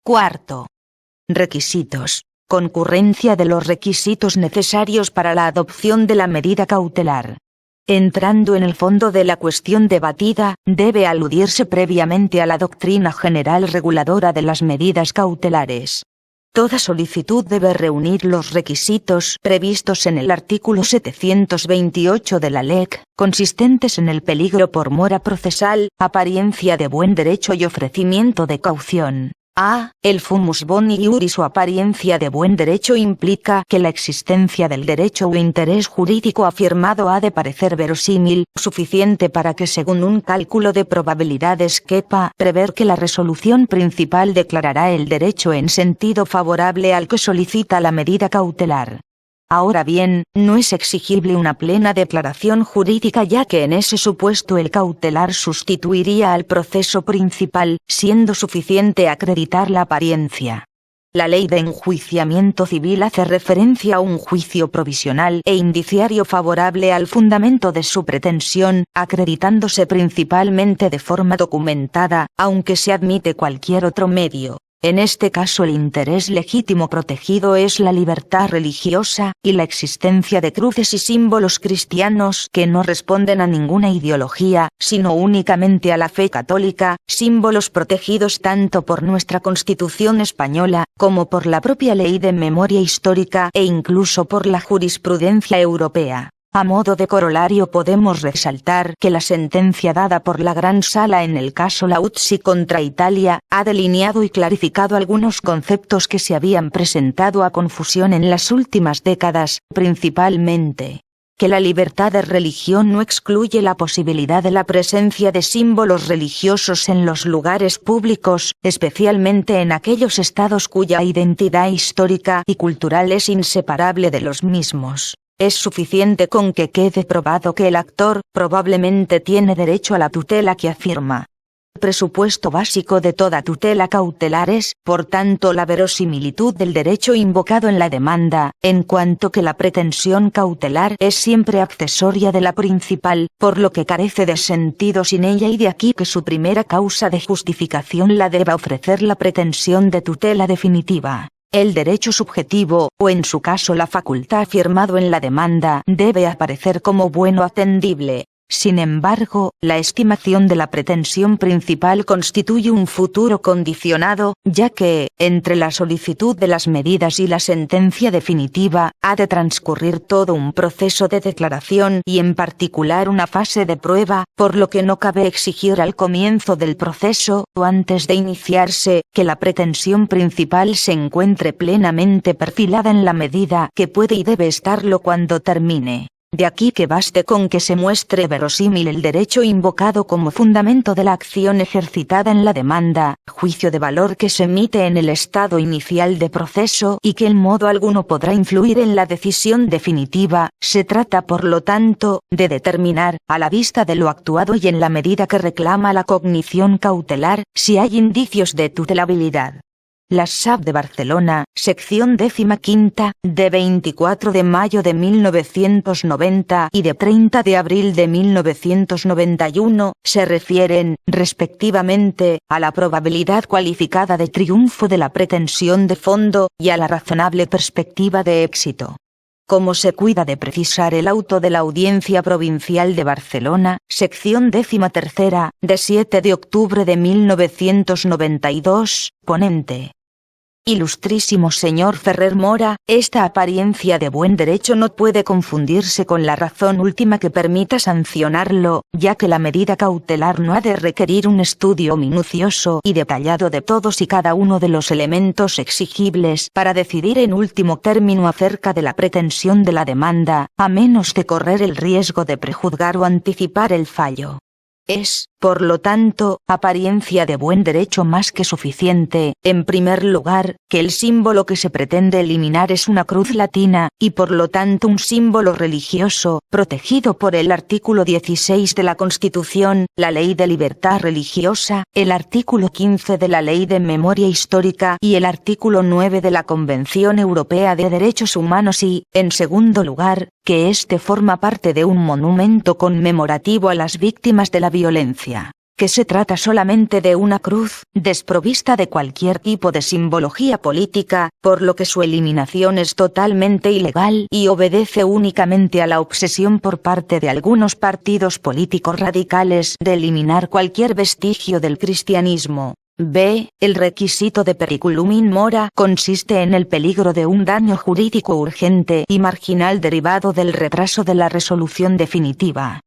Cuarto. Requisitos. Concurrencia de los requisitos necesarios para la adopción de la medida cautelar. Entrando en el fondo de la cuestión debatida, debe aludirse previamente a la doctrina general reguladora de las medidas cautelares. Toda solicitud debe reunir los requisitos previstos en el artículo 728 de la LEC, consistentes en el peligro por mora procesal, apariencia de buen derecho y ofrecimiento de caución. El fumus boni iuris o apariencia de buen derecho implica que la existencia del derecho o interés jurídico afirmado ha de parecer verosímil, suficiente para que según un cálculo de probabilidades quepa prever que la resolución principal declarará el derecho en sentido favorable al que solicita la medida cautelar. Ahora bien, no es exigible una plena declaración jurídica ya que en ese supuesto el cautelar sustituiría al proceso principal, siendo suficiente acreditar la apariencia. La ley de enjuiciamiento civil hace referencia a un juicio provisional e indiciario favorable al fundamento de su pretensión, acreditándose principalmente de forma documentada, aunque se admite cualquier otro medio. En este caso el interés legítimo protegido es la libertad religiosa, y la existencia de cruces y símbolos cristianos que no responden a ninguna ideología, sino únicamente a la fe católica, símbolos protegidos tanto por nuestra Constitución española, como por la propia Ley de Memoria Histórica e incluso por la jurisprudencia europea. A modo de corolario podemos resaltar que la sentencia dada por la Gran Sala en el caso Lauzzi contra Italia, ha delineado y clarificado algunos conceptos que se habían presentado a confusión en las últimas décadas, principalmente que la libertad de religión no excluye la posibilidad de la presencia de símbolos religiosos en los lugares públicos, especialmente en aquellos estados cuya identidad histórica y cultural es inseparable de los mismos. Es suficiente con que quede probado que el actor probablemente tiene derecho a la tutela que afirma. El presupuesto básico de toda tutela cautelar es, por tanto, la verosimilitud del derecho invocado en la demanda, en cuanto que la pretensión cautelar es siempre accesoria de la principal, por lo que carece de sentido sin ella y de aquí que su primera causa de justificación la deba ofrecer la pretensión de tutela definitiva. El derecho subjetivo, o en su caso la facultad afirmado en la demanda, debe aparecer como bueno atendible. Sin embargo, la estimación de la pretensión principal constituye un futuro condicionado, ya que, entre la solicitud de las medidas y la sentencia definitiva, ha de transcurrir todo un proceso de declaración y en particular una fase de prueba, por lo que no cabe exigir al comienzo del proceso, o antes de iniciarse, que la pretensión principal se encuentre plenamente perfilada en la medida que puede y debe estarlo cuando termine. De aquí que baste con que se muestre verosímil el derecho invocado como fundamento de la acción ejercitada en la demanda, juicio de valor que se emite en el estado inicial de proceso y que en modo alguno podrá influir en la decisión definitiva. Se trata por lo tanto, de determinar, a la vista de lo actuado y en la medida que reclama la cognición cautelar, si hay indicios de tutelabilidad. La SAP de Barcelona, sección 15, de 24 de mayo de 1990 y de 30 de abril de 1991, se refieren, respectivamente, a la probabilidad cualificada de triunfo de la pretensión de fondo, y a la razonable perspectiva de éxito. Como se cuida de precisar el auto de la Audiencia Provincial de Barcelona, sección 13, de 7 de octubre de 1992, ponente. Ilustrísimo señor Ferrer Mora, esta apariencia de buen derecho no puede confundirse con la razón última que permita sancionarlo, ya que la medida cautelar no ha de requerir un estudio minucioso y detallado de todos y cada uno de los elementos exigibles para decidir en último término acerca de la pretensión de la demanda, a menos de correr el riesgo de prejuzgar o anticipar el fallo. Es, por lo tanto, apariencia de buen derecho más que suficiente, en primer lugar, que el símbolo que se pretende eliminar es una cruz latina, y por lo tanto un símbolo religioso, protegido por el artículo 16 de la Constitución, la Ley de Libertad Religiosa, el artículo 15 de la Ley de Memoria Histórica y el artículo 9 de la Convención Europea de Derechos Humanos y, en segundo lugar, que éste forma parte de un monumento conmemorativo a las víctimas de la violencia. que se trata solamente de una cruz, desprovista de cualquier tipo de simbología política, por lo que su eliminación es totalmente ilegal y obedece únicamente a la obsesión por parte de algunos partidos políticos radicales de eliminar cualquier vestigio del cristianismo. B. El requisito de periculum in mora consiste en el peligro de un daño jurídico urgente y marginal derivado del retraso de la resolución definitiva.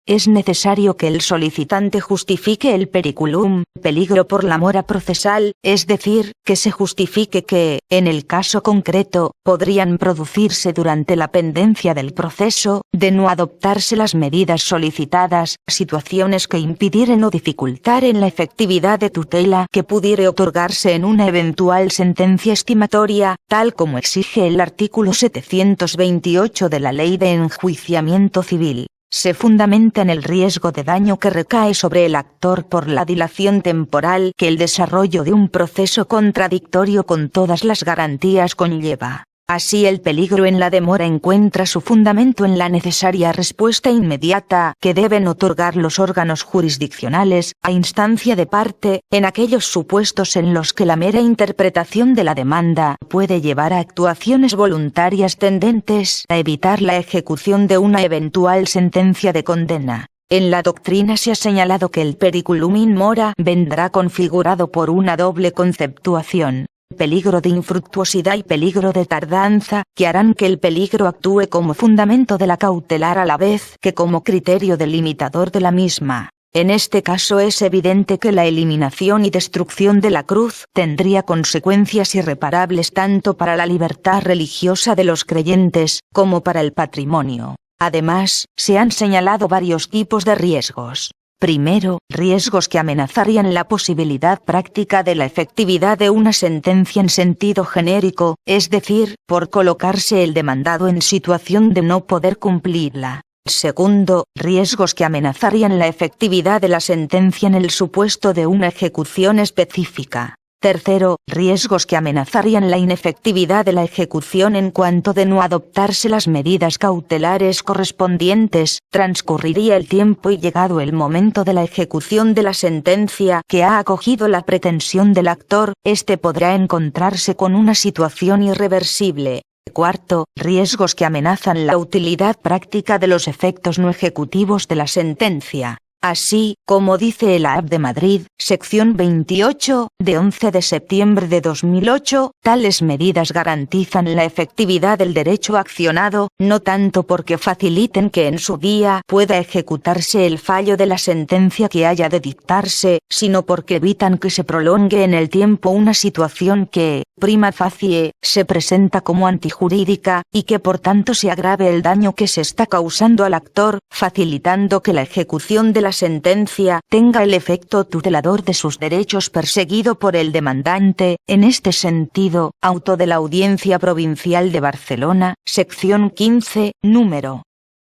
Es necesario que el solicitante justifique el periculum, peligro por la mora procesal, es decir, que se justifique que, en el caso concreto, podrían producirse durante la pendencia del proceso, de no adoptarse las medidas solicitadas, situaciones que impidieren o dificultaren la efectividad de tutela que pudiere otorgarse en una eventual sentencia estimatoria, tal como exige el artículo 728 de la Ley de Enjuiciamiento Civil. Se fundamenta en el riesgo de daño que recae sobre el actor por la dilación temporal que el desarrollo de un proceso contradictorio con todas las garantías conlleva. Así el peligro en la demora encuentra su fundamento en la necesaria respuesta inmediata que deben otorgar los órganos jurisdiccionales, a instancia de parte, en aquellos supuestos en los que la mera interpretación de la demanda puede llevar a actuaciones voluntarias tendentes a evitar la ejecución de una eventual sentencia de condena. En la doctrina se ha señalado que el periculum in mora vendrá configurado por una doble conceptuación: peligro de infructuosidad y peligro de tardanza, que harán que el peligro actúe como fundamento de la cautelar a la vez que como criterio delimitador de la misma. En este caso es evidente que la eliminación y destrucción de la cruz tendría consecuencias irreparables tanto para la libertad religiosa de los creyentes, como para el patrimonio. Además, se han señalado varios tipos de riesgos. Primero, riesgos que amenazarían la posibilidad práctica de la efectividad de una sentencia en sentido genérico, es decir, por colocarse el demandado en situación de no poder cumplirla. Segundo, riesgos que amenazarían la efectividad de la sentencia en el supuesto de una ejecución específica. Tercero, riesgos que amenazarían la inefectividad de la ejecución en cuanto de no adoptarse las medidas cautelares correspondientes, transcurriría el tiempo y llegado el momento de la ejecución de la sentencia que ha acogido la pretensión del actor, éste podrá encontrarse con una situación irreversible. Cuarto, riesgos que amenazan la utilidad práctica de los efectos no ejecutivos de la sentencia. Así, como dice el AAP de Madrid, sección 28, de 11 de septiembre de 2008, tales medidas garantizan la efectividad del derecho accionado, no tanto porque faciliten que en su día pueda ejecutarse el fallo de la sentencia que haya de dictarse, sino porque evitan que se prolongue en el tiempo una situación que, prima facie, se presenta como antijurídica, y que por tanto se agrave el daño que se está causando al actor, facilitando que la ejecución de la sentencia tenga el efecto tutelador de sus derechos perseguido por el demandante. En este sentido, auto de la Audiencia Provincial de Barcelona, sección 15, número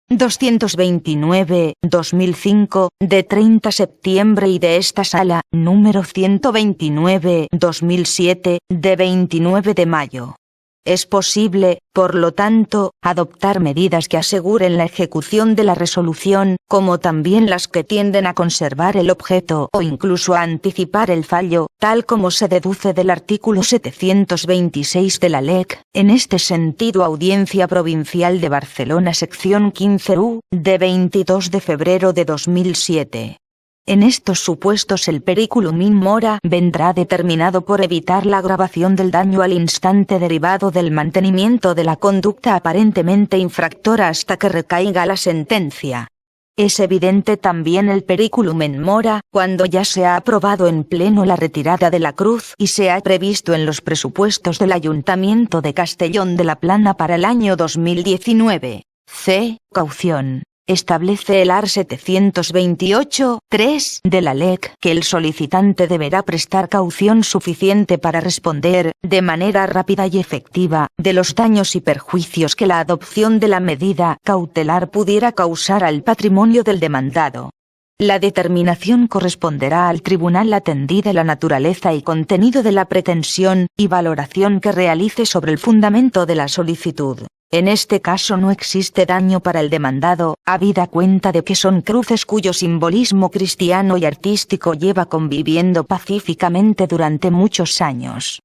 229/2005, de 30 septiembre y de esta sala, número 129/2007, de 29 de mayo. Es posible, por lo tanto, adoptar medidas que aseguren la ejecución de la resolución, como también las que tienden a conservar el objeto o incluso a anticipar el fallo, tal como se deduce del artículo 726 de la LEC. En este sentido, Audiencia Provincial de Barcelona, sección 15 de 22 de febrero de 2007. En estos supuestos el periculum in mora vendrá determinado por evitar la agravación del daño al instante derivado del mantenimiento de la conducta aparentemente infractora hasta que recaiga la sentencia. Es evidente también el periculum in mora cuando ya se ha aprobado en pleno la retirada de la cruz y se ha previsto en los presupuestos del Ayuntamiento de Castellón de la Plana para el año 2019. C. Caución. Establece el AR 728.3 de la LEC que el solicitante deberá prestar caución suficiente para responder, de manera rápida y efectiva, de los daños y perjuicios que la adopción de la medida cautelar pudiera causar al patrimonio del demandado. La determinación corresponderá al tribunal atendida la naturaleza y contenido de la pretensión y valoración que realice sobre el fundamento de la solicitud. En este caso no existe daño para el demandado, habida cuenta de que son cruces cuyo simbolismo cristiano y artístico lleva conviviendo pacíficamente durante muchos años.